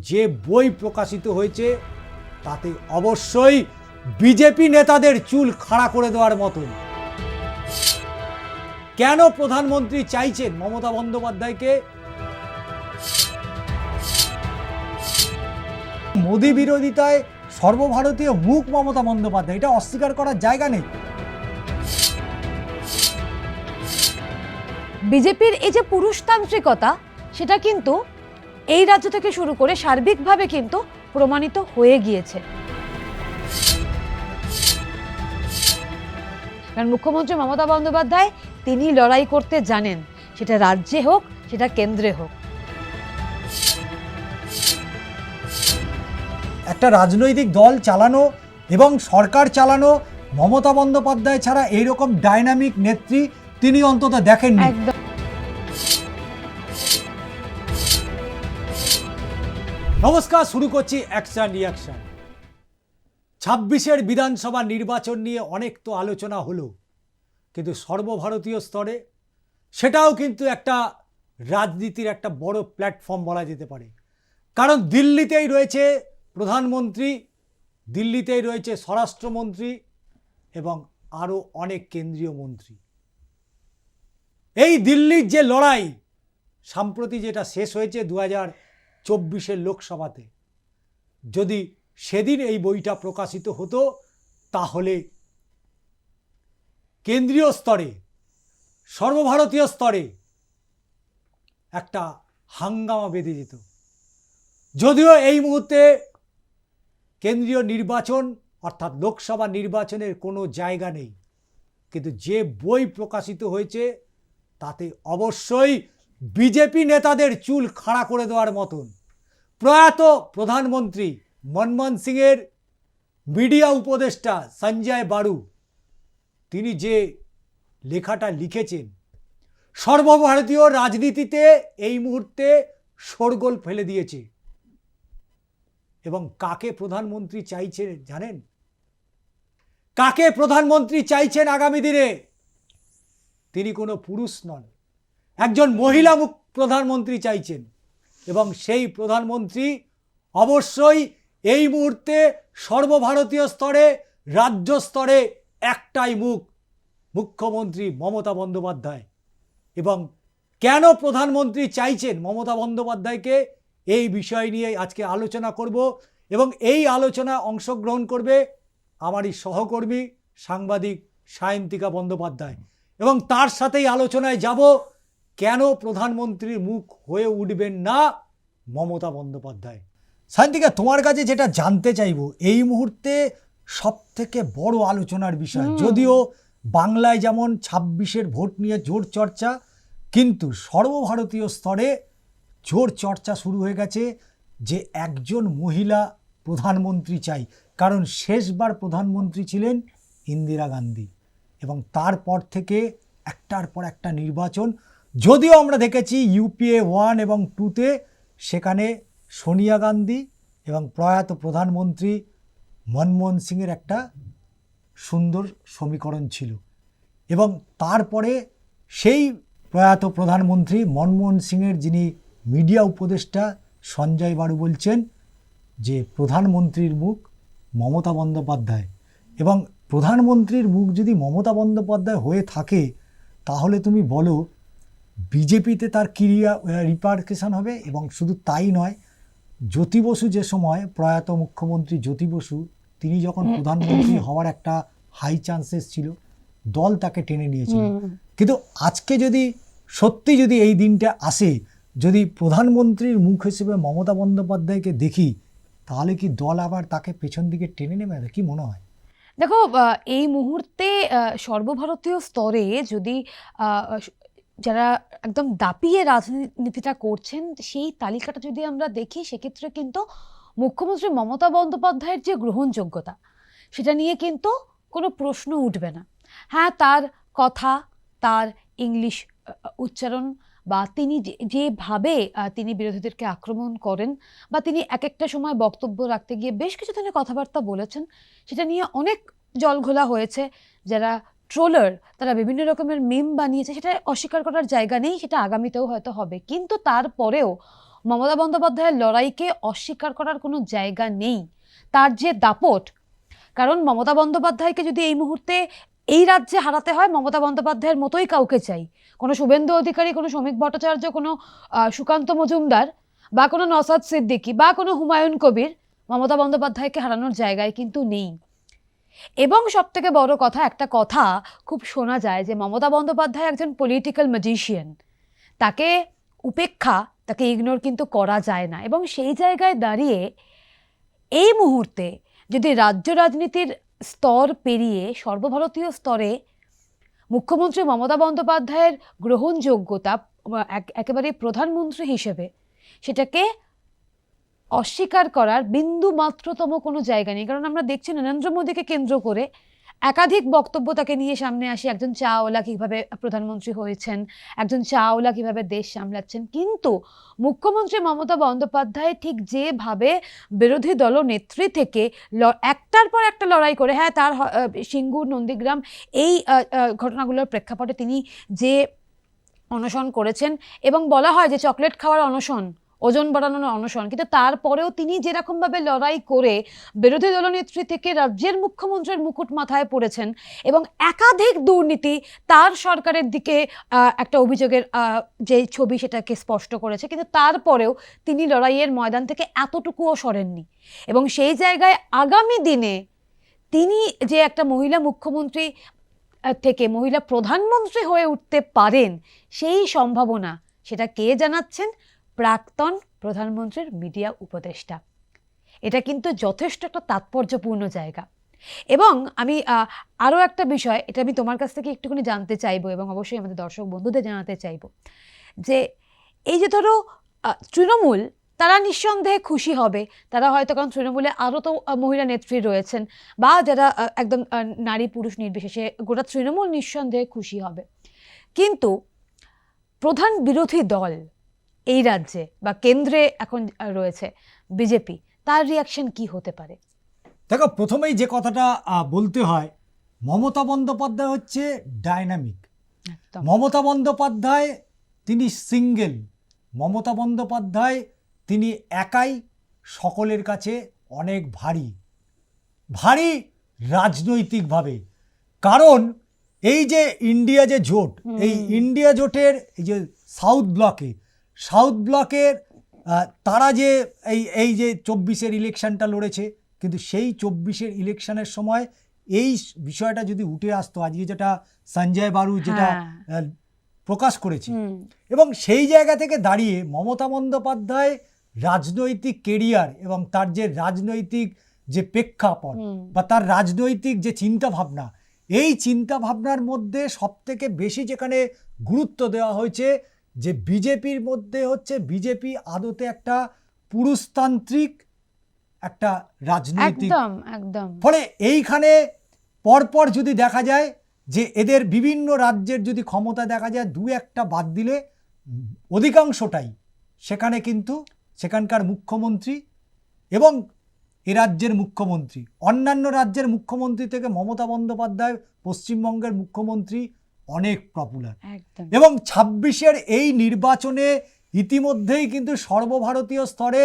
যে বই প্রকাশিত হয়েছে তাতে অবশ্যই বিজেপি নেতাদের চুল খাড়া করে দেওয়ার মতন। কেন প্রধানমন্ত্রী চাইছেন মমতা বন্দ্যোপাধ্যায়কে মোদী বিরোধিতায় সর্বভারতীয় মুখ মমতা বন্দ্যোপাধ্যায়, এটা অস্বীকার করার জায়গা নেই। বিজেপির এই যে পুরুষতান্ত্রিকতা সেটা কিন্তু এই রাজ্য থেকে শুরু করে সার্বিকভাবে কিন্তু প্রমাণিত হয়ে গিয়েছে। কারণ মুখ্যমন্ত্রী মমতা বন্দ্যোপাধ্যায় তিনি লড়াই করতে জানেন, সেটা রাজ্যে হোক সেটা কেন্দ্রে হোক। একটা রাজনৈতিক দল চালানো এবং সরকার চালানো মমতা বন্দ্যোপাধ্যায় ছাড়া এইরকম ডাইনামিক নেত্রী তিনি অন্তত দেখেননি। একদম। নমস্কার, শুরু করছি অ্যাকশন রিয়াকশন। 26-এর বিধানসভা নির্বাচন নিয়ে অনেক তো আলোচনা হলো, কিন্তু সর্বভারতীয় স্তরে সেটাও কিন্তু একটা রাজনীতির একটা বড় প্ল্যাটফর্ম বলা যেতে পারে। কারণ দিল্লিতেই রয়েছে প্রধানমন্ত্রী, দিল্লিতেই রয়েছে স্বরাষ্ট্রমন্ত্রী এবং আরও অনেক কেন্দ্রীয় মন্ত্রী। এই দিল্লির যে লড়াই সম্প্রতি যেটা শেষ হয়েছে 2024-এর লোকসভাতে, যদি সেদিন এই বইটা প্রকাশিত হতো তাহলে কেন্দ্রীয় স্তরে সর্বভারতীয় স্তরে একটা হাঙ্গামা বেঁধে যেত। যদিও এই মুহূর্তে কেন্দ্রীয় নির্বাচন অর্থাৎ লোকসভা নির্বাচনের কোনো জায়গা নেই, কিন্তু যে বই প্রকাশিত হয়েছে তাতে অবশ্যই বিজেপি নেতাদের চুল খাড়া করে দেওয়ার মতন। প্রয়াত প্রধানমন্ত্রী মনমোহন সিংয়ের মিডিয়া উপদেষ্টা সঞ্জয় বারু তিনি যে লেখাটা লিখেছেন সর্বভারতীয় রাজনীতিতে এই মুহূর্তে শোরগোল ফেলে দিয়েছে। এবং কাকে প্রধানমন্ত্রী চাইছেন জানেন? কাকে প্রধানমন্ত্রী চাইছেন আগামী দিনে? তিনি কোনো পুরুষ নন, একজন মহিলা প্রধানমন্ত্রী চাইছেন। এবং সেই প্রধানমন্ত্রী অবশ্যই এই মুহূর্তে সর্বভারতীয় স্তরে রাজ্য স্তরে একটাই মুখ, মুখ্যমন্ত্রী মমতা বন্দ্যোপাধ্যায়। এবং কেন প্রধানমন্ত্রী চাইছেন মমতা বন্দ্যোপাধ্যায়কে, এই বিষয় নিয়ে আজকে আলোচনা করব। এবং এই আলোচনায় অংশগ্রহণ করবে আমারই সহকর্মী সাংবাদিক সায়ন্তিকা বন্দ্যোপাধ্যায়। এবং তার সাথেই আলোচনায় যাব কেন প্রধানমন্ত্রীর মুখ হয়ে উঠবেন না মমতা বন্দ্যোপাধ্যায়। সায়ন্তিকা, তোমার কাছে যেটা জানতে চাইব, এই মুহূর্তে সবথেকে বড় আলোচনার বিষয়, যদিও বাংলায় যেমন 26-এর ভোট নিয়ে জোর চর্চা, কিন্তু সর্বভারতীয় স্তরে জোর চর্চা শুরু হয়ে গেছে যে একজন মহিলা প্রধানমন্ত্রী চাই। কারণ শেষবার প্রধানমন্ত্রী ছিলেন ইন্দিরা গান্ধী এবং তারপর থেকে একটার পর একটা নির্বাচন। যদিও আমরা দেখেছি ইউপিএ 1 এবং 2-তে সেখানে সোনিয়া গান্ধী এবং প্রয়াত প্রধানমন্ত্রী মনমোহন সিংয়ের একটা সুন্দর সমীকরণ ছিল। এবং তারপরে সেই প্রয়াত প্রধানমন্ত্রী মনমোহন সিংয়ের যিনি মিডিয়া উপদেষ্টা সঞ্জয় বারু বলছেন যে প্রধানমন্ত্রীর মুখ মমতা বন্দ্যোপাধ্যায়। এবং প্রধানমন্ত্রীর মুখ যদি মমতা বন্দ্যোপাধ্যায় হয়ে থাকে তাহলে তুমি বলো বিজেপিতে তার কী রিপারকেশন হবে। এবং শুধু তাই নয়, জ্যোতি বসু যে সময় প্রয়াত মুখ্যমন্ত্রী জ্যোতি বসু তিনি যখন প্রধানমন্ত্রী হওয়ার একটা হাই চান্সেস ছিল, দল তাকে টেনে নিয়েছিল। কিন্তু আজকে যদি সত্যি যদি এই দিনটা আসে, যদি প্রধানমন্ত্রীর মুখ হিসেবে মমতা বন্দ্যোপাধ্যায়কে দেখি, তাহলে কি দল আবার তাকে পেছন দিকে টেনে নেবে? কি মনে হয়? দেখো, এই মুহূর্তে সর্বভারতীয় স্তরে যদি যারা একদম দাপিয়ে রাজনীতিটা করছেন সেই তালিকাটা যদি আমরা দেখি, সেক্ষেত্রে কিন্তু মুখ্যমন্ত্রী মমতা বন্দ্যোপাধ্যায়ের যে গ্রহণযোগ্যতা সেটা নিয়ে কিন্তু কোনো প্রশ্ন উঠবে না। হ্যাঁ, তার কথা, তার ইংলিশ উচ্চারণ বা তিনি যেভাবে তিনি বিরোধীদেরকে আক্রমণ করেন বা তিনি এক একটা সময় বক্তব্য রাখতে গিয়ে বেশ কিছু ধরনের কথাবার্তা বলেছেন, সেটা নিয়ে অনেক জলঘোলা হয়েছে। যারা ট্রোলার তারা বিভিন্ন রকমের মিম বানিয়েছে, সেটা অস্বীকার করার জায়গা নেই, সেটা আগামীতেও হয়তো হবে। কিন্তু তারপরেও মমতা বন্দ্যোপাধ্যায়ের লড়াইকে অস্বীকার করার কোনো জায়গা নেই। তার যে দাপট, কারণ মমতা বন্দ্যোপাধ্যায়কে যদি এই মুহূর্তে এই রাজ্যে হারাতে হয়, মমতা বন্দ্যোপাধ্যায়ের মতোই কাউকে চাই। কোনো শুভেন্দু অধিকারী, কোনো শ্রমিক ভট্টাচার্য, কোনো সুকান্ত মজুমদার বা কোনো নওশাদ সিদ্দিকী বা কোনো হুমায়ুন কবির মমতা বন্দ্যোপাধ্যায়কে হারানোর জায়গায় কিন্তু নেই। এবং সবথেকে বড় কথা, একটা কথা খুব শোনা যায় যে মমতা বন্দ্যোপাধ্যায় একজন পলিটিক্যাল ম্যাজিশিয়ান, তাকে উপেক্ষা, তাকে ইগনোর কিন্তু করা যায় না। এবং সেই জায়গায় দাঁড়িয়ে এই মুহূর্তে যদি রাজ্য রাজনীতির স্তর পেরিয়ে সর্বভারতীয় স্তরে মুখ্যমন্ত্রী মমতা বন্দ্যোপাধ্যায়ের গ্রহণযোগ্যতা একেবারে প্রধানমন্ত্রী হিসেবে, সেটাকে অস্বীকার করার বিন্দু মাত্রতম কোনো জায়গা নেই। কারণ আমরা দেখছি নরেন্দ্র মোদীকে কেন্দ্র করে একাধিক বক্তব্য তাকে নিয়ে সামনে আসে, একজন চাওয়ালা কীভাবে প্রধানমন্ত্রী হয়েছেন, একজন চাওয়ালা কীভাবে দেশ সামলাচ্ছেন। কিন্তু মুখ্যমন্ত্রী মমতা বন্দ্যোপাধ্যায় ঠিক যেভাবে বিরোধী দলনেত্রী থেকে একটার পর একটা লড়াই করে, হ্যাঁ, তার সিঙ্গুর, নন্দীগ্রাম এই ঘটনাগুলোর প্রেক্ষাপটে তিনি যে অনশন করেছেন, এবং বলা হয় যে চকলেট খাওয়ার অনশন, ওজন বাড়ানোর অনশন, কিন্তু তারপরেও তিনি যেরকমভাবে লড়াই করে বিরোধী দলনেত্রী থেকে রাজ্যের মুখ্যমন্ত্রীর মুকুট মাথায় পড়েছেন, এবং একাধিক দুর্নীতি তার সরকারের দিকে একটা অভিযোগের যে ছবি সেটাকে স্পষ্ট করেছে, কিন্তু তারপরেও তিনি লড়াইয়ের ময়দান থেকে এতটুকুও সরেননি। এবং সেই জায়গায় আগামী দিনে তিনি যে একটা মহিলা মুখ্যমন্ত্রী থেকে মহিলা প্রধানমন্ত্রী হয়ে উঠতে পারেন, সেই সম্ভাবনা সেটা কে জানাচ্ছেন? প্রাক্তন প্রধানমন্ত্রীর মিডিয়া উপদেষ্টা। এটা কিন্তু যথেষ্ট একটা তাৎপর্যপূর্ণ জায়গা। এবং আমি আরও একটা বিষয়, এটা আমি তোমার কাছ থেকে একটুখানি জানতে চাইবো, এবং অবশ্যই আমাদের দর্শক বন্ধুদের জানাতে চাইবো, যে এই যে ধরো তৃণমূল, তারা নিঃসন্দেহে খুশি হবে, তারা হয়তো, কারণ তৃণমূলে আরও তো মহিলা নেত্রী রয়েছেন, বা যারা একদম নারী পুরুষ নির্বিশেষে গোটা তৃণমূল নিঃসন্দেহে খুশি হবে। কিন্তু প্রধান বিরোধী দল এই রাজ্যে বা কেন্দ্রে এখন রয়েছে বিজেপি, তার রিয়াকশন কি হতে পারে? দেখো, প্রথমেই যে কথাটা বলতে হয়, মমতা বন্দ্যোপাধ্যায় হচ্ছে ডায়নামিক। মমতা বন্দ্যোপাধ্যায় তিনি সিঙ্গেল। মমতা বন্দ্যোপাধ্যায় তিনি একাই সকলের কাছে অনেক ভারী রাজনৈতিকভাবে। কারণ এই যে ইন্ডিয়া যে জোট, এই ইন্ডিয়া জোটের এই যে সাউথ ব্লকের তারা যে এই যে 24-এর ইলেকশনটা লড়েছে, কিন্তু সেই 24-এর ইলেকশনের সময় এই বিষয়টা যদি উঠে আসতো, আজকে যেটা সঞ্জয় বারু যেটা প্রকাশ করেছে, এবং সেই জায়গা থেকে দাঁড়িয়ে মমতা বন্দ্যোপাধ্যায় রাজনৈতিক কেরিয়ার এবং তার যে রাজনৈতিক যে প্রেক্ষাপট বা তার রাজনৈতিক যে চিন্তাভাবনা, এই চিন্তাভাবনার মধ্যে সবথেকে বেশি যেখানে গুরুত্ব দেওয়া হয়েছে যে বিজেপির মধ্যে হচ্ছে বিজেপি আদতে একটা পুরুষতান্ত্রিক একটা রাজনৈতিক, একদম। ফলে এইখানে পরপর যদি দেখা যায় যে এদের বিভিন্ন রাজ্যের যদি ক্ষমতা দেখা যায়, দু একটা বাদ দিলে অধিকাংশটাই সেখানে কিন্তু সেখানকার মুখ্যমন্ত্রী এবং এ রাজ্যের মুখ্যমন্ত্রী, অন্যান্য রাজ্যের মুখ্যমন্ত্রী থেকে মমতা বন্দ্যোপাধ্যায় পশ্চিমবঙ্গের মুখ্যমন্ত্রী অনেক পপুলার। এবং 26-এর এই নির্বাচনে ইতিমধ্যেই কিন্তু সর্বভারতীয় স্তরে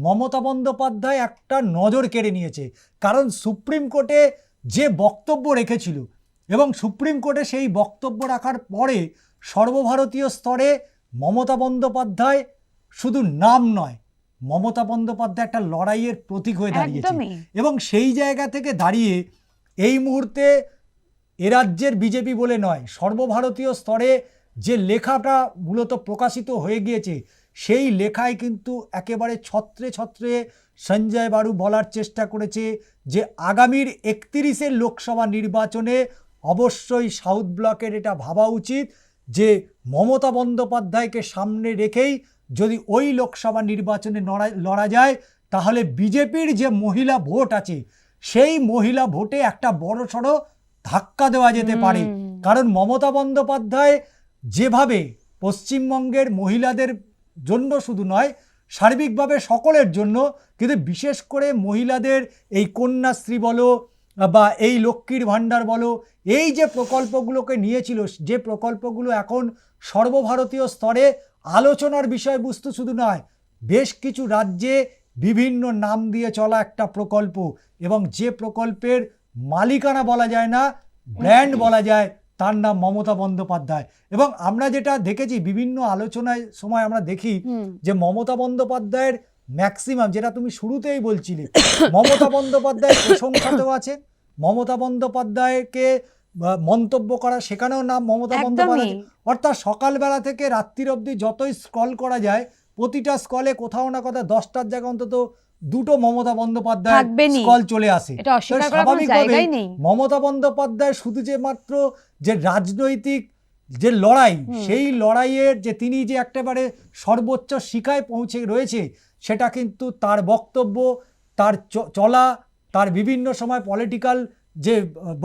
মমতা বন্দ্যোপাধ্যায় একটা নজর কেড়ে নিয়েছে। কারণ সুপ্রিম কোর্টে যে বক্তব্য রেখেছিল, এবং সুপ্রিম কোর্টে সেই বক্তব্য রাখার পরে সর্বভারতীয় স্তরে মমতা বন্দ্যোপাধ্যায় শুধু নাম নয়, মমতা বন্দ্যোপাধ্যায় একটা লড়াইয়ের প্রতীক হয়ে দাঁড়িয়েছে। এবং সেই জায়গা থেকে দাঁড়িয়ে এই মুহূর্তে এ রাজ্যের বিজেপি বলে নয়, সর্বভারতীয় স্তরে যে লেখাটা মূলত প্রকাশিত হয়ে গিয়েছে, সেই লেখায় কিন্তু একেবারে ছত্রে সঞ্জয় বারু বলার চেষ্টা করেছে যে আগামীর 31-এর লোকসভা নির্বাচনে অবশ্যই সাউথ ব্লকের এটা ভাবা উচিত যে মমতা বন্দ্যোপাধ্যায়কে সামনে রেখেই যদি ওই লোকসভা নির্বাচনে লড়া যায়, তাহলে বিজেপির যে মহিলা ভোট আছে, সেই মহিলা ভোটে একটা বড়সড় ধাক্কা দেওয়া যেতে পারে। কারণ মমতা বন্দ্যোপাধ্যায় যেভাবে পশ্চিমবঙ্গের মহিলাদের জন্য শুধু নয়, সার্বিকভাবে সকলের জন্য, কিন্তু বিশেষ করে মহিলাদের এই কন্যাশ্রী বলো বা এই লক্ষ্মীর ভাণ্ডার বলো, এই যে প্রকল্পগুলোকে নিয়েছিল, যে প্রকল্পগুলো এখন সর্বভারতীয় স্তরে আলোচনার বিষয়বস্তু শুধু নয়, বেশ কিছু রাজ্যে বিভিন্ন নাম দিয়ে চলা একটা প্রকল্প, এবং যে প্রকল্পের মালিকানা বলা যায় না, ব্র্যান্ড বলা যায়, তার নাম মমতা বন্দ্যোপাধ্যায়। এবং আমরা যেটা দেখেছি বিভিন্ন আলোচনায় সময় আমরা দেখি যে মমতা বন্দ্যোপাধ্যায়ের ম্যাক্সিমাম, যেটা তুমি শুরুতেই বলছিলে, মমতা বন্দ্যোপাধ্যায়ের প্রশংসাতেও আছে, মমতা বন্দ্যোপাধ্যায়কে মন্তব্য করা, সেখানেও নাম মমতা বন্দ্যোপাধ্যায়। অর্থাৎ সকালবেলা থেকে রাত্রির অবধি যতই স্ক্রল করা যায়, প্রতিটা স্কলে কোথাও না কোথাও 10টার জায়গায় অন্তত দুটো মমতা বন্দ্যোপাধ্যায় স্কল চলে আসে। স্বাভাবিকভাবে মমতা বন্দ্যোপাধ্যায় শুধু যে মাত্র যে রাজনৈতিক যে লড়াই, সেই লড়াইয়ের যে তিনি যে একেবারে সর্বোচ্চ শিখায় পৌঁছে রয়েছে, সেটা কিন্তু তার বক্তব্য, তার চলা, তার বিভিন্ন সময় পলিটিক্যাল যে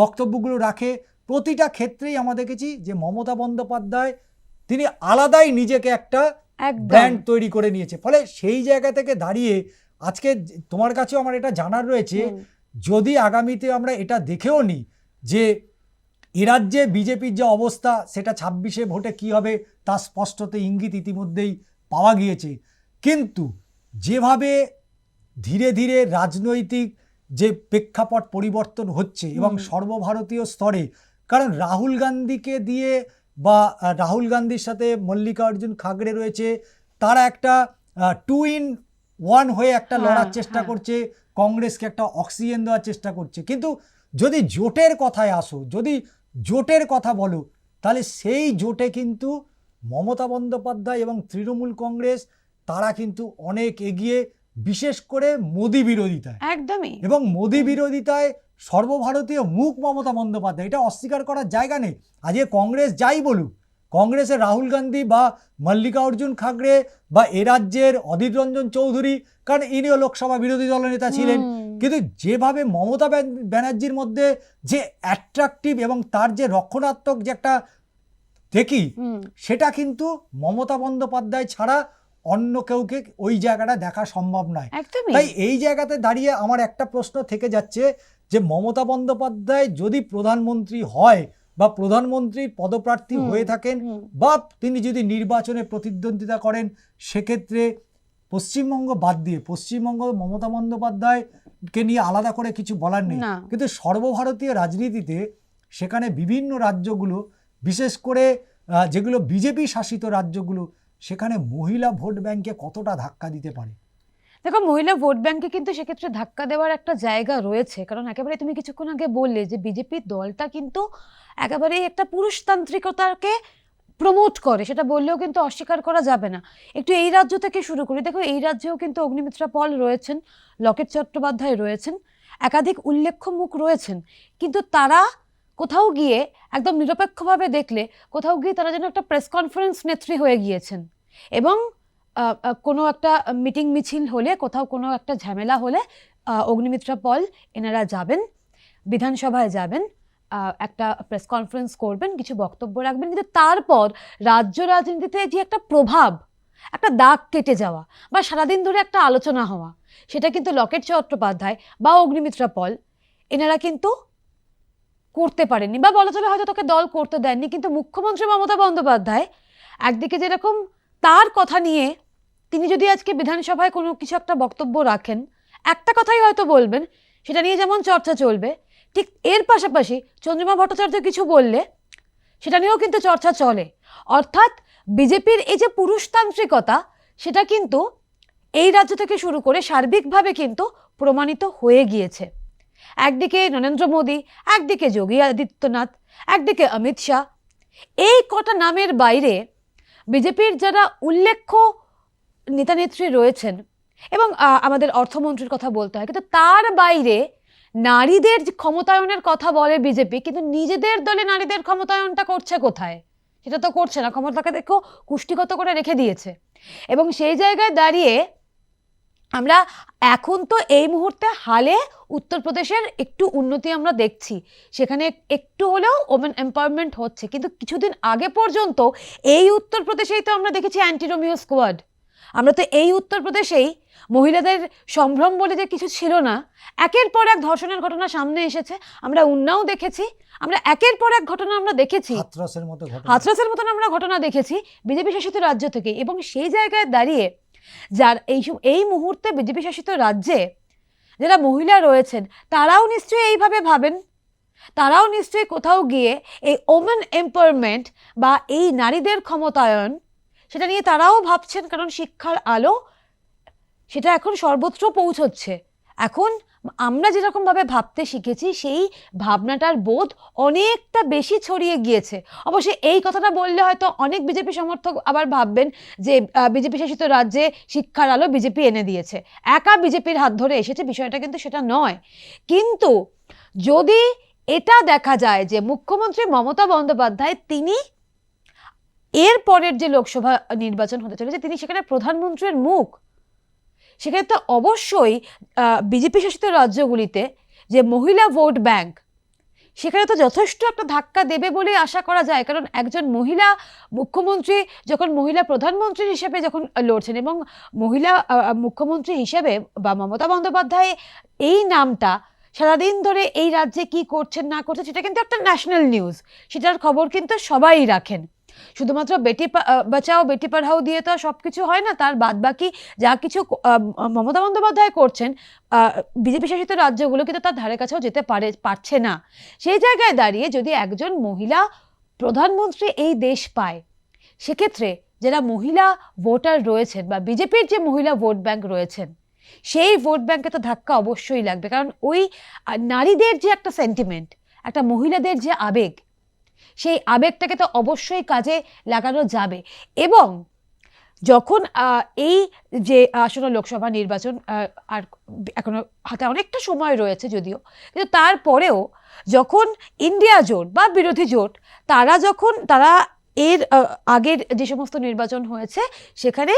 বক্তব্যগুলো রাখে, প্রতিটা ক্ষেত্রেই আমরা দেখেছি যে মমতা বন্দ্যোপাধ্যায় তিনি আলাদাই নিজেকে একটা ব্র্যান্ড তৈরি করে নিয়েছে। ফলে সেই জায়গা থেকে দাঁড়িয়ে আজকে তোমার কাছেও আমার এটা জানার রয়েছে, যদি আগামীতে আমরা এটা দেখেও নিই যে এ রাজ্যে বিজেপির যে অবস্থা, সেটা 26শে ভোটে কি হবে তা স্পষ্টত ইঙ্গিত ইতিমধ্যেই পাওয়া গিয়েছে, কিন্তু যেভাবে ধীরে ধীরে রাজনৈতিক যে প্রেক্ষাপট পরিবর্তন হচ্ছে এবং সর্বভারতীয় স্তরে, কারণ রাহুল গান্ধীকে দিয়ে বা রাহুল গান্ধীর সাথে মল্লিকার্জুন খাগড়ে রয়েছে, তারা একটা 2-in-1 হয়ে একটা লড়ার চেষ্টা করছে, কংগ্রেসকে একটা অক্সিজেন দেওয়ার চেষ্টা করছে। কিন্তু যদি জোটের কথায় আসো, যদি জোটের কথা বলো, তাহলে সেই জোটে কিন্তু মমতা বন্দ্যোপাধ্যায় এবং তৃণমূল কংগ্রেস তারা কিন্তু অনেক এগিয়ে, বিশেষ করে মোদি বিরোধিতায়। একদমই। এবং মোদি বিরোধিতায় সর্বভারতীয় মুখ মমতা বন্দ্যোপাধ্যায়, এটা অস্বীকার করার জায়গা নেই। আজকে কংগ্রেস যাই বলুক, কংগ্রেসের রাহুল গান্ধী বা মল্লিকার্জুন খাগড়ে বা এ রাজ্যের অধীর রঞ্জন চৌধুরী, কারণ ইনিও লোকসভা বিরোধী দলনেতা ছিলেন, কিন্তু যেভাবে মমতা ব্যানার্জির মধ্যে যে অ্যাট্রাকটিভ এবং তার যে রক্ষণাত্মক যে একটা দেখি, সেটা কিন্তু মমতা বন্দ্যোপাধ্যায় ছাড়া অন্য কেউকে ওই জায়গাটা দেখা সম্ভব নয়। তাই এই জায়গাতে দাঁড়িয়ে আমার একটা প্রশ্ন থেকে যাচ্ছে যে মমতা বন্দ্যোপাধ্যায় যদি প্রধানমন্ত্রী হয় বা প্রধানমন্ত্রীর পদপ্রার্থী হয়ে থাকেন, বা তিনি যদি নির্বাচনে প্রতিদ্বন্দ্বিতা করেন, সেক্ষেত্রে পশ্চিমবঙ্গ বাদ দিয়ে, পশ্চিমবঙ্গ মমতা বন্দ্যোপাধ্যায়কে নিয়ে আলাদা করে কিছু বলার নেই, কিন্তু সর্বভারতীয় রাজনীতিতে সেখানে বিভিন্ন রাজ্যগুলো, বিশেষ করে যেগুলো বিজেপি শাসিত রাজ্যগুলো, সেখানে মহিলা ভোট ব্যাংকে কতটা ধাক্কা দিতে পারে? দেখো, মহিলা ভোট ব্যাংকে কিন্তু সেক্ষেত্রে ধাক্কা দেওয়ার একটা জায়গা রয়েছে, কারণ একেবারে তুমি কিছুক্ষণ আগে বললে যে বিজেপি দলটা কিন্তু একেবারে একটা পুরুষতান্ত্রিকতাকে প্রমোট করে, সেটা বললেও কিন্তু অস্বীকার করা যাবে না। একটু এই রাজ্য থেকে শুরু করি। দেখো, এই রাজ্যেও কিন্তু অগ্নিমিত্রা পল রয়েছেন, লকেট চট্টোপাধ্যায় রয়েছেন, একাধিক উল্লেখ্য মুখ রয়েছেন, কিন্তু তারা কোথাও গিয়ে একদম নিরপেক্ষভাবে দেখলে কোথাও গিয়ে তারা যেন একটা প্রেস কনফারেন্স নেত্রী হয়ে গিয়েছেন, এবং কোনো একটা মিটিং মিছিল হলে, কোথাও কোনো একটা ঝামেলা হলে অগ্নিমিত্রা পল এনারা যাবেন, বিধানসভায় যাবেন, একটা প্রেস কনফারেন্স করবেন, কিছু বক্তব্য রাখবেন, কিন্তু তারপর রাজ্য রাজনীতিতে যে একটা প্রভাব, একটা দাগ কেটে যাওয়া বা সারাদিন ধরে একটা আলোচনা হওয়া, সেটা কিন্তু লকেট চট্টোপাধ্যায় বা অগ্নিমিত্রা পল এনারা কিন্তু করতে পারেননি, বা বলা চলে হয়তো তোকে দল করতে দেননি। কিন্তু মুখ্যমন্ত্রী মমতা বন্দ্যোপাধ্যায় একদিকে যেরকম তার কথা নিয়ে তিনি যদি আজকে বিধানসভায় কোনো কিছু একটা বক্তব্য রাখেন, একটা কথাই হয়তো বলবেন, সেটা নিয়ে যেমন চর্চা চলবে, ঠিক এর পাশাপাশি চন্দ্রিমা ভট্টাচার্য কিছু বললে সেটা নিয়েও কিন্তু চর্চা চলে। অর্থাৎ বিজেপির এই যে পুরুষতান্ত্রিকতা, সেটা কিন্তু এই রাজ্য থেকে শুরু করে সার্বিকভাবে কিন্তু প্রমাণিত হয়ে গিয়েছে। একদিকে নরেন্দ্র মোদী, একদিকে যোগী আদিত্যনাথ, একদিকে অমিত শাহ, এই কটা নামের বাইরে বিজেপির যারা উল্লেখ্য নেতানেত্রী রয়েছেন, এবং আমাদের অর্থমন্ত্রীর কথা বলতে হয়, কিন্তু তার বাইরে নারীদের ক্ষমতায়নের কথা বলে বিজেপি, কিন্তু নিজেদের দলে নারীদের ক্ষমতায়নটা করছে কোথায়? সেটা তো করছে না, ক্ষমতাকে দেখো কুষ্টিগত করে রেখে দিয়েছে। এবং সেই জায়গায় দাঁড়িয়ে আমরা এখন তো এই মুহূর্তে হালে উত্তরপ্রদেশের একটু উন্নতি আমরা দেখছি, সেখানে একটু হলেও ওমেন এম্পাওয়ারমেন্ট হচ্ছে, কিন্তু কিছুদিন আগে পর্যন্ত এই উত্তরপ্রদেশেই তো আমরা দেখেছি অ্যান্টি রোমিও স্কোয়াড। আমরা তো এই উত্তরপ্রদেশেই মহিলাদের সম্ভ্রম বলে যে কিছু ছিল না, একের পর এক ধর্ষণের ঘটনা সামনে এসেছে, আমরা উন্নাও দেখেছি, আমরা একের পর এক ঘটনা আমরা দেখেছি, হাথরসের মতন আমরা ঘটনা দেখেছি বিজেপি শাসিত রাজ্য থেকে। এবং সেই জায়গায় দাঁড়িয়ে যার এই মুহূর্তে বিজেপি শাসিত রাজ্যে যারা মহিলা রয়েছেন তারাও নিশ্চয়ই এইভাবে ভাবেন, তারাও নিশ্চয়ই কোথাও গিয়ে এই ওমেন এম্পাওয়ারমেন্ট বা এই নারীদের ক্ষমতায়ন সেটা নিয়ে তারাও ভাবছেন, কারণ শিক্ষার আলো সেটা এখন সর্বত্র পৌঁছচ্ছে। এখন আমরা যেরকমভাবে ভাবতে শিখেছি সেই ভাবনাটার বোধ অনেকটা বেশি ছড়িয়ে গিয়েছে। অবশ্যই এই কথাটা বললে হয়তো অনেক বিজেপি সমর্থক আবার ভাববেন যে বিজেপি শাসিত রাজ্যে শিক্ষার আলো বিজেপি এনে দিয়েছে, একা বিজেপির হাত ধরে এসেছে, বিষয়টা কিন্তু সেটা নয়। কিন্তু যদি এটা দেখা যায় যে মুখ্যমন্ত্রী মমতা বন্দ্যোপাধ্যায় তিনি এর পরের যে লোকসভা নির্বাচন হতে চলেছে তিনি সেখানে প্রধানমন্ত্রীর মুখ, সেখানে তো অবশ্যই বিজেপি শাসিত রাজ্যগুলিতে যে মহিলা ভোট ব্যাংক সেখানে তো যথেষ্ট একটা ধাক্কা দেবে বলে আশা করা যায়। কারণ একজন মহিলা মুখ্যমন্ত্রী যখন মহিলা প্রধানমন্ত্রী হিসেবে যখন লড়ছেন এবং মহিলা মুখ্যমন্ত্রী হিসেবে বা মমতা বন্দ্যোপাধ্যায় এই নামটা সারাদিন ধরে এই রাজ্যে কি করছেন না করছেন সেটা কিন্তু একটা ন্যাশনাল নিউজ, সেটার খবর কিন্তু সবাই রাখেন। শুধুমাত্র বেটি বাঁচাও বেটি পড়াও দিয়ে তো সব কিছু হয় না, তার বাদ বাকি যা কিছু মমতা বন্দ্যোপাধ্যায় করছেন বিজেপি শাসিত রাজ্যগুলো কিন্তু তার ধারে কাছেও যেতে পারছে না। সেই জায়গায় দাঁড়িয়ে যদি একজন মহিলা প্রধানমন্ত্রী এই দেশ পায়, সেক্ষেত্রে যারা মহিলা ভোটার রয়েছেন বা বিজেপির যে মহিলা ভোট ব্যাংক রয়েছেন সেই ভোট ব্যাংকে তো ধাক্কা অবশ্যই লাগবে। কারণ ওই নারীদের যে একটা সেন্টিমেন্ট, একটা মহিলাদের যে আবেগ, সেই আবেগটাকে তো অবশ্যই কাজে লাগানো যাবে। এবং যখন এই যে আসন্ন লোকসভা নির্বাচন আর এখনো হাতে অনেকটা সময় রয়েছে যদিও, কিন্তু তারপরেও যখন ইন্ডিয়া জোট বা বিরোধী জোট তারা এর আগের যে সমস্ত নির্বাচন হয়েছে সেখানে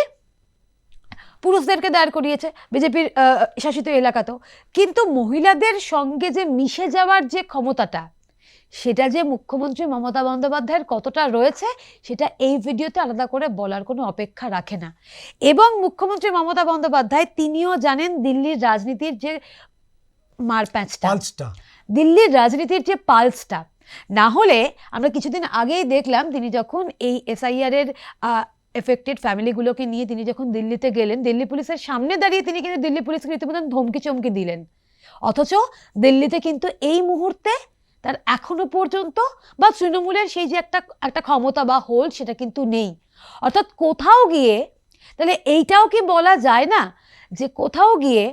পুরুষদেরকে দাঁড় করিয়েছে বিজেপির শাসিত এলাকাতেও, কিন্তু মহিলাদের সঙ্গে যে মিশে যাওয়ার যে ক্ষমতাটা সেটা যে মুখ্যমন্ত্রী মমতা বন্দ্যোপাধ্যায়ের কতটা রয়েছে সেটা এই ভিডিওতে আলাদা করে বলার কোনো অপেক্ষা রাখে না। এবং মুখ্যমন্ত্রী মমতা বন্দ্যোপাধ্যায় তিনিও জানেন দিল্লির রাজনীতির যে মারপ্যাঁচটা, দিল্লির রাজনীতির যে পালসটা। না হলে আমরা কিছুদিন আগেই দেখলাম তিনি যখন এই এসআইআর এর এফেক্টেড ফ্যামিলিগুলোকে নিয়ে তিনি যখন দিল্লিতে গেলেন, দিল্লি পুলিশের সামনে দাঁড়িয়ে তিনি কিন্তু দিল্লি পুলিশকে রীতিমতো ধমকি চমকি দিলেন। অথচ দিল্লিতে কিন্তু এই মুহূর্তে তার এখনো পর্যন্ত বা তৃণমূলের সেই যে একটা ক্ষমতা বা হোল্ড সেটা কিন্তু নেই। অর্থাৎ কোথাও গিয়ে তাহলে এইটাও কি বলা যায় না যে কোথাও গিয়ে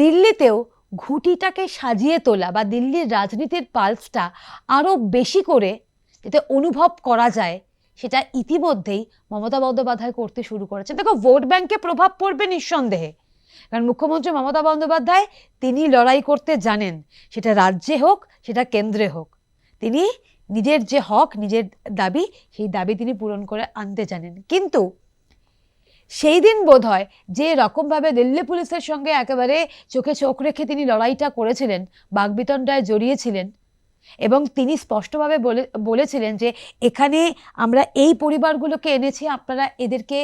দিল্লিতেও ঘুঁটিটাকে সাজিয়ে তোলা বা দিল্লির রাজনীতির পালসটা আরও বেশি করে যাতে অনুভব করা যায় সেটা ইতিমধ্যেই মমতা বন্দ্যোপাধ্যায় করতে শুরু করেছে। দেখো, ভোট ব্যাংকে প্রভাব পড়বে নিঃসন্দেহে, কারণ মুখ্যমন্ত্রী মমতা বন্দ্যোপাধ্যায় তিনি লড়াই করতে জানেন, সেটা রাজ্যে হোক সেটা কেন্দ্রে হোক। তিনি নিজের যে হক, নিজের দাবি, সেই দাবি তিনি পূরণ করে আনতে জানেন। কিন্তু সেই দিন বোধহয় যে রকমভাবে দিল্লি পুলিশের সঙ্গে একেবারে চোখে চোখ রেখে তিনি লড়াইটা করেছিলেন, বাগবিতণ্ডায় জড়িয়েছিলেন এবং তিনি স্পষ্টভাবে বলেছিলেন যে এখানে আমরা এই পরিবারগুলোকে এনেছি, আপনারা এদেরকে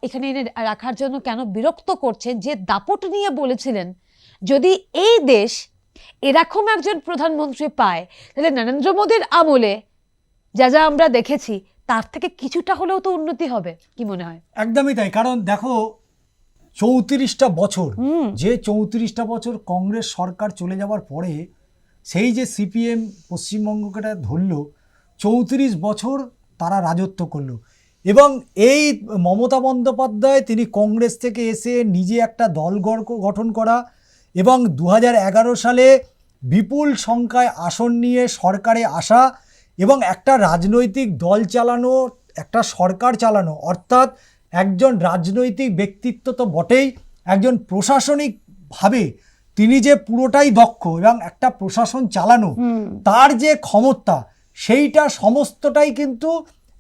এখানে এনে রাখার জন্য কেন বিরক্ত করছেন, যে দাপট নিয়ে বলেছিলেন যদি এই দেশ এরকম একজন প্রধানমন্ত্রী পায় তাহলে নরেন্দ্র মোদীর আমলে যা যা আমরা দেখেছি তার থেকে কিছুটা হলেও তো উন্নতি হবে। কি মনে হয়? একদমই তাই। কারণ দেখো 34টা বছর, যে 34টা বছর কংগ্রেস সরকার চলে যাওয়ার পরে সেই যে সিপিএম পশ্চিমবঙ্গকে ধরলো, 34 বছর তারা রাজত্ব করলো। এবং এই মমতা বন্দ্যোপাধ্যায় তিনি কংগ্রেস থেকে এসে নিজে একটা দল গঠন করা এবং 2011 সালে বিপুল সংখ্যায় আসন নিয়ে সরকারে আসা এবং একটা রাজনৈতিক দল চালানো, একটা সরকার চালানো, অর্থাৎ একজন রাজনৈতিক ব্যক্তিত্ব তো বটেই, একজন প্রশাসনিকভাবে তিনি যে পুরোটাই দক্ষ এবং একটা প্রশাসন চালানো তার যে ক্ষমতা, সেইটা সমস্তটাই কিন্তু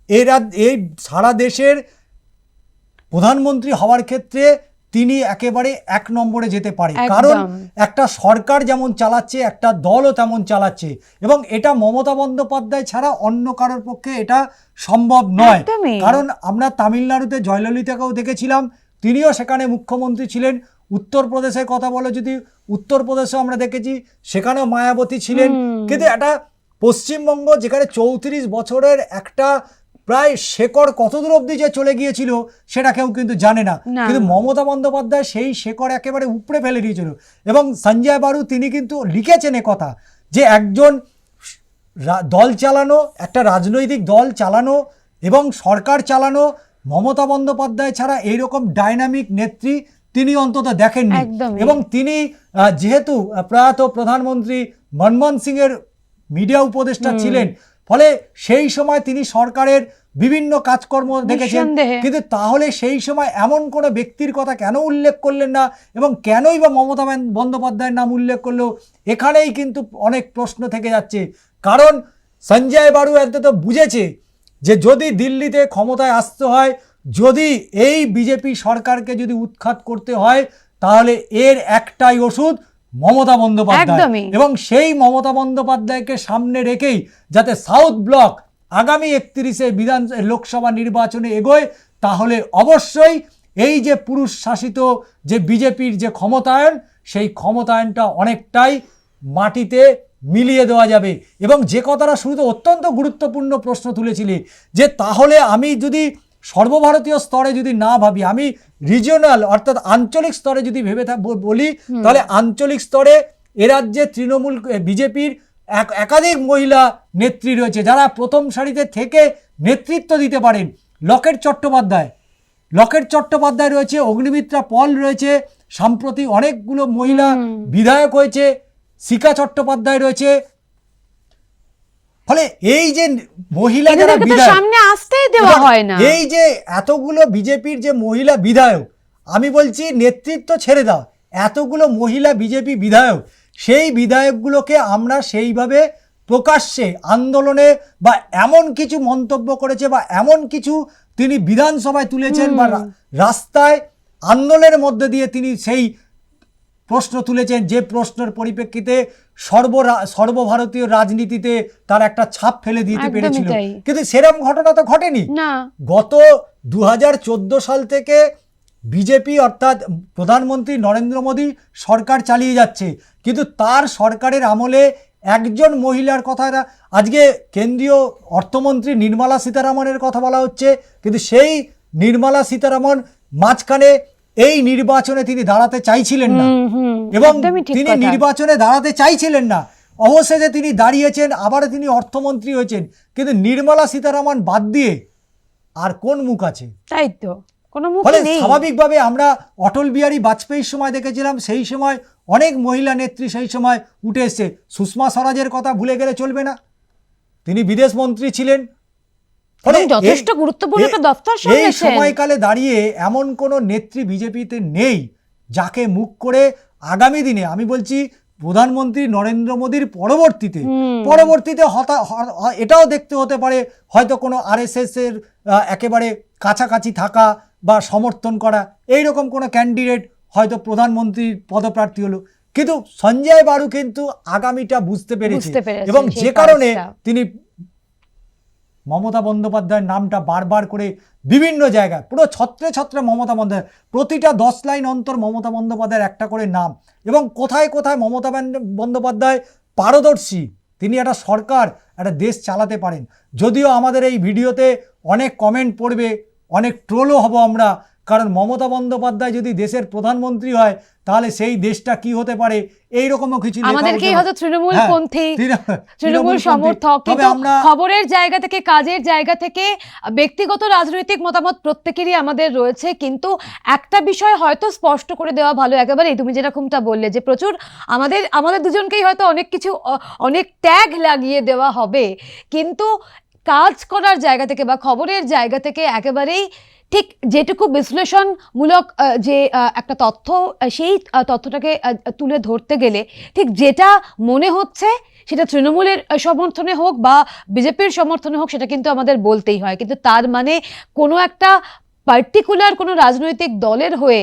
এই সারা দেশের প্রধানমন্ত্রী হওয়ার ক্ষেত্রে তিনি একেবারে 1 নম্বরে যেতে পারে। কারণ একটা সরকার যেমন চালাচ্ছে, একটা দলও তেমন চালাচ্ছে, এবং এটা মমতা বন্দ্যোপাধ্যায় ছাড়া অন্য কারোর পক্ষে এটা সম্ভব নয়। কারণ আমরা তামিলনাড়ুতে জয়ললিতাকেও দেখেছিলাম, তিনিও সেখানে মুখ্যমন্ত্রী ছিলেন। উত্তরপ্রদেশের কথা বলে যদি উত্তরপ্রদেশেও আমরা দেখেছি, সেখানেও মায়াবতী ছিলেন। কিন্তু একটা পশ্চিমবঙ্গ যেখানে 34 বছরের একটা প্রায় শেকড় কতদূর অবধি যে চলে গিয়েছিল সেটা কেউ কিন্তু জানে না, না। কিন্তু মমতা বন্দ্যোপাধ্যায় সেই শেকড় একেবারে উপড়ে ফেলে দিয়েছিল। এবং সঞ্জয় বারু তিনি কিন্তু লিখেছেন কথা যে একজন দল চালানো, একটা রাজনৈতিক দল চালানো এবং সরকার চালানো মমতা বন্দ্যোপাধ্যায় ছাড়া এইরকম ডাইনামিক নেত্রী তিনি অন্তত দেখেননি। একদমই। এবং তিনি যেহেতু প্রয়াত প্রধানমন্ত্রী মনমোহন সিংয়ের মিডিয়া উপদেষ্টা ছিলেন, ফলে সেই সময় তিনি সরকারের বিভিন্ন কাজকর্ম দেখেছেন, নিঃসন্দেহে। কিন্তু তাহলে সেই সময় এমন কোনো ব্যক্তির কথা কেন উল্লেখ করলেন না এবং কেনই বা মমতা বন্দ্যোপাধ্যায়ের নাম উল্লেখ করলো, এখানেই কিন্তু অনেক প্রশ্ন থেকে যাচ্ছে। কারণ সঞ্জয় বারু অন্তত বুঝেছে যে যদি দিল্লিতে ক্ষমতায় আসতে হয়, যদি এই বিজেপি সরকারকে যদি উৎখাত করতে হয়, তাহলে এর একটাই ওষুধ মমতা বন্দ্যোপাধ্যায়। একদমই। এবং সেই মমতা বন্দ্যোপাধ্যায়কে সামনে রেখেই যাতে সাউথ ব্লক আগামী 31 লোকসভা নির্বাচনে এগোয়, তাহলে অবশ্যই এই যে পুরুষ শাসিত যে বিজেপির যে ক্ষমতায়ন, সেই ক্ষমতায়নটা অনেকটাই মাটিতে মিলিয়ে দেওয়া যাবে। এবং যে কথাটা শুরুতে অত্যন্ত গুরুত্বপূর্ণ প্রশ্ন তুলেছিলি যে তাহলে আমি যদি সর্বভারতীয় স্তরে যদি না ভাবি, আমি রিজিওনাল অর্থাৎ আঞ্চলিক স্তরে যদি ভেবে বলি, তাহলে আঞ্চলিক স্তরে এ রাজ্যে তৃণমূল বিজেপির একাধিক মহিলা নেত্রী রয়েছে যারা প্রথম সারিতে থেকে নেতৃত্ব দিতে পারেন। লকেট চট্টোপাধ্যায় রয়েছে, অগ্নিমিত্রা পল রয়েছে, সাম্প্রতি অনেকগুলো মহিলা বিধায়ক হয়েছে, শিখা চট্টোপাধ্যায় রয়েছে। ফলে এই যে মহিলা যারা বিধায়ক, সামনে আসতেই দেওয়া হয় না। এই যে এতগুলো বিজেপির যে মহিলা বিধায়ক, আমি বলছি নেতৃত্ব ছেড়ে দাও, এতগুলো মহিলা বিজেপি বিধায়ক, সেই বিধায়কগুলোকে আমরা সেইভাবে প্রকাশ্যে আন্দোলনে বা এমন কিছু মন্তব্য করেছে বা এমন কিছু তিনি বিধানসভায় তুলেছেন বা রাস্তায় আন্দোলনের মধ্যে দিয়ে তিনি সেই প্রশ্ন তুলেছেন, যে প্রশ্নের পরিপ্রেক্ষিতে সর্বভারতীয় রাজনীতিতে তার একটা ছাপ ফেলে দিতে পেরেছিল। কিন্তু সেরকম ঘটনা তো ঘটেনি। গত 2014 সাল থেকে বিজেপি অর্থাৎ প্রধানমন্ত্রী নরেন্দ্র মোদী সরকার চালিয়ে যাচ্ছে, কিন্তু তার সরকারের আমলে একজন মহিলার কথা, আজকে কেন্দ্রীয় অর্থমন্ত্রী নির্মলা সীতারামনের কথা বলা হচ্ছে, কিন্তু সেই নির্মলা সীতারামন মাঝখানে এই নির্বাচনে তিনি দাঁড়াতে চাইছিলেন না এবং তিনি নির্বাচনে দাঁড়াতে চাইছিলেন না, অবশেষে তিনি দাঁড়িয়েছেন, আবার তিনি অর্থমন্ত্রী হয়েছেন। কিন্তু নির্মলা সীতারামন বাদ দিয়ে আর কোন মুখ আছে? তাই তো, কোনো মুখ নেই। স্বাভাবিকভাবে আমরা অটল বিহারী বাজপেয়ীর সময় দেখেছিলাম, সেই সময় অনেক মহিলা নেত্রী সেই সময় উঠে এসছে। সুষমা স্বরাজের কথা ভুলে গেলে চলবে না, তিনি বিদেশ মন্ত্রী ছিলেন, যথেষ্ট গুরুত্বপূর্ণ একটা দফতর সামলেছেন। এই সময়কালে দাঁড়িয়ে এমন কোনো নেত্রী বিজেপিতে নেই যাকে মুখ করে আগামী দিনে, আমি বলছি প্রধানমন্ত্রী নরেন্দ্র মোদীর পরবর্তীতে এটাও দেখতে হতে পারে হয়তো কোনো আরএসএস এর একেবারে কাছাকাছি থাকা বা সমর্থন করা এইরকম কোনো ক্যান্ডিডেট হয়তো প্রধানমন্ত্রীর পদপ্রার্থী হলো। কিন্তু সঞ্জয় বারু কিন্তু আগামীটা বুঝতে পেরেছে এবং যে কারণে তিনি মমতা বন্দ্যোপাধ্যায়ের নামটা বারবার করে বিভিন্ন জায়গায় পুরো ছত্রে ছত্রে মমতা বন্দ্যোপাধ্যায়, প্রতিটা 10 লাইন অন্তর মমতা বন্দ্যোপাধ্যায়ের একটা করে নাম। এবং কোথায় কোথায় মমতা বন্দ্যোপাধ্যায় পারদর্শী, তিনি একটা সরকার, একটা দেশ চালাতে পারেন। যদিও আমাদের এই ভিডিওতে অনেক কমেন্ট পড়বে, অনেক ট্রোলও হব আমরা, কারণ মমতা বন্দ্যোপাধ্যায় যদি দেশের প্রধানমন্ত্রী হয় তাহলে সেই দেশটা কি হতে পারে এইরকমও কিছু আমাদেরকেই হয়তো তৃণমূল পন্থী, তৃণমূল সমর্থক, কিন্তু খবরের জায়গা থেকে, কাজের জায়গা থেকে ব্যক্তিগত রাজনৈতিক মতামত প্রত্যেকেরই আমাদের রয়েছে। কিন্তু একটা বিষয় হয়তো স্পষ্ট করে দেওয়া ভালো, একেবারে তুমি যেরকমটা বললে যে প্রচুর আমাদের দুজনকেই হয়তো অনেক কিছু, অনেক ট্যাগ লাগিয়ে দেওয়া হবে, কিন্তু কাজ করার জায়গা থেকে বা খবরের জায়গা থেকে একেবারেই ঠিক যেটুকু বিশ্লেষণমূলক যে একটা তথ্য, সেই তথ্যটাকে তুলে ধরতে গেলে ঠিক যেটা মনে হচ্ছে সেটা তৃণমূলের সমর্থনে হোক বা বিজেপির সমর্থনে হোক, সেটা কিন্তু আমাদের বলতেই হয়। কিন্তু তার মানে কোনো একটা পার্টিকুলার কোনো রাজনৈতিক দলের হয়ে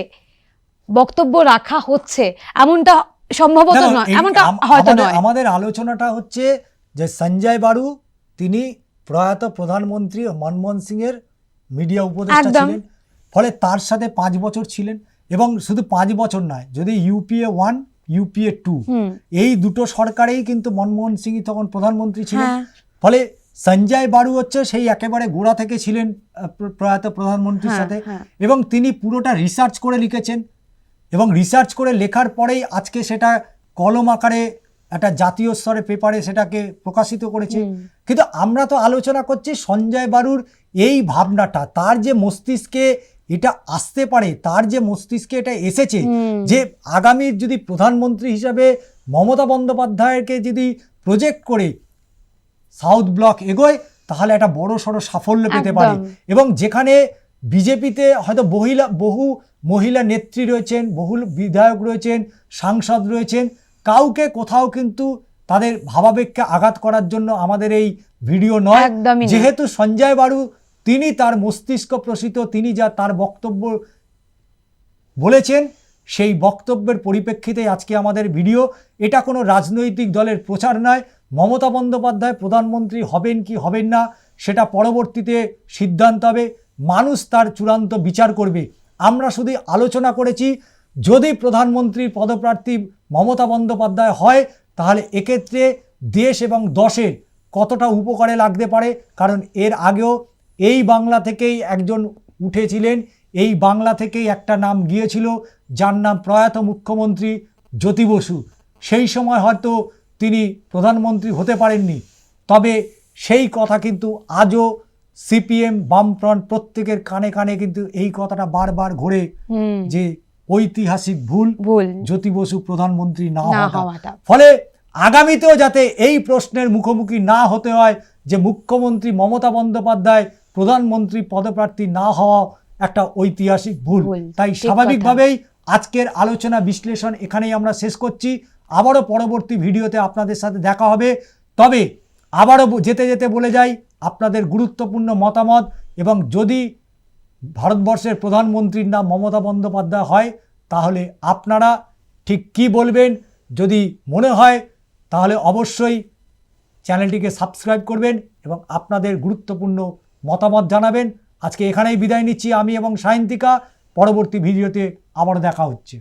বক্তব্য রাখা হচ্ছে এমনটা সম্ভবত নয়, এমনটা হয়তো নয়। আমাদের আলোচনাটা হচ্ছে যে সঞ্জয় বারু তিনি প্রয়াত প্রধানমন্ত্রী মনমোহন সিং এর মিডিয়া উপদেষ্টা ছিলেন, ফলে তার সাথে 5 বছর ছিলেন। এবং শুধু 5 বছর নয়, যদি UPA 1 UPA 2 এই দুটো সরকারেই কিন্তু মনমোহন সিং তখন প্রধানমন্ত্রী ছিলেন। ফলে সঞ্জয় বারু হচ্ছে সেই একেবারে গোড়া থেকে ছিলেন প্রয়াত প্রধানমন্ত্রীর সাথে, এবং তিনি পুরোটা রিসার্চ করে লিখেছেন, এবং রিসার্চ করে লেখার পরেই আজকে সেটা কলম আকারে একটা জাতীয় স্তরে পেপারে সেটাকে প্রকাশিত করেছে। কিন্তু আমরা তো আলোচনা করছি সঞ্জয় বারুর এই ভাবনাটা, তার যে মস্তিষ্কে এটা আসতে পারে, তার যে মস্তিষ্কে এটা এসেছে যে আগামী যদি প্রধানমন্ত্রী হিসাবে মমতা বন্দ্যোপাধ্যায়কে যদি প্রজেক্ট করে সাউথ ব্লক এগোয় তাহলে একটা বড় সড়ো সাফল্য পেতে পারে। এবং যেখানে বিজেপিতে হয়তো বহু মহিলা নেত্রী রয়েছেন, বহু বিধায়ক রয়েছেন, সাংসদ রয়েছেন, কাউকে কোথাও কিন্তু তাদের ভাবাবেগকে আঘাত করার জন্য আমাদের এই ভিডিও নয়। যেহেতু সঞ্জয় বারু তিনি তার মস্তিষ্ক প্রসূত, তিনি যা তার বক্তব্য বলেছেন সেই বক্তব্যের পরিপ্রেক্ষিতে আজকে আমাদের ভিডিও। এটা কোনো রাজনৈতিক দলের প্রচার নয়। মমতা বন্দ্যোপাধ্যায় প্রধানমন্ত্রী হবেন কি হবেন না সেটা পরবর্তীতে সিদ্ধান্ত হবে, মানুষ তার চূড়ান্ত বিচার করবে। আমরা শুধু আলোচনা করেছি যদি প্রধানমন্ত্রীর পদপ্রার্থী মমতা বন্দ্যোপাধ্যায় হয় তাহলে এক্ষেত্রে দেশ এবং দশের কতটা উপকারে লাগতে পারে। কারণ এর আগেও এই বাংলা থেকেই একজন উঠেছিলেন, এই বাংলা থেকেই একটা নাম গিয়েছিল যার নাম প্রয়াত মুখ্যমন্ত্রী জ্যোতি বসু। সেই সময় হয়তো তিনি প্রধানমন্ত্রী হতে পারেননি, তবে সেই কথা কিন্তু আজও সিপিএম বামফ্রন্ট প্রত্যেকের কানে কানে কিন্তু এই কথাটা বারবার ঘোরে যে ঐতিহাসিক ভুল জ্যোতি বসু প্রধানমন্ত্রী না হওয়াটা। ফলে আগামীতেও যাতে এই প্রশ্নের মুখোমুখি না হতে হয় যে মুখ্যমন্ত্রী মমতা বন্দ্যোপাধ্যায় প্রধানমন্ত্রী পদপ্রার্থী না হওয়া একটা ঐতিহাসিক ভুল। তাই স্বাভাবিকভাবেই আজকের আলোচনা বিশ্লেষণ এখানেই আমরা শেষ করছি। আবারও পরবর্তী ভিডিওতে আপনাদের সাথে দেখা হবে। তবে আবারও যেতে যেতে বলে যাই, আপনাদের গুরুত্বপূর্ণ মতামত, এবং যদি ভারতবর্ষের প্রধানমন্ত্রীর নাম মমতা বন্দ্যোপাধ্যায় হয় তাহলে আপনারা ঠিক কী বলবেন, যদি মনে হয় তাহলে অবশ্যই চ্যানেলটিকে সাবস্ক্রাইব করবেন এবং আপনাদের গুরুত্বপূর্ণ মতামত জানাবেন। আজকে এখানেই বিদায় নিচ্ছি আমি এবং সায়ন্তিকা। পরবর্তী ভিডিওতে আবার দেখা হচ্ছে।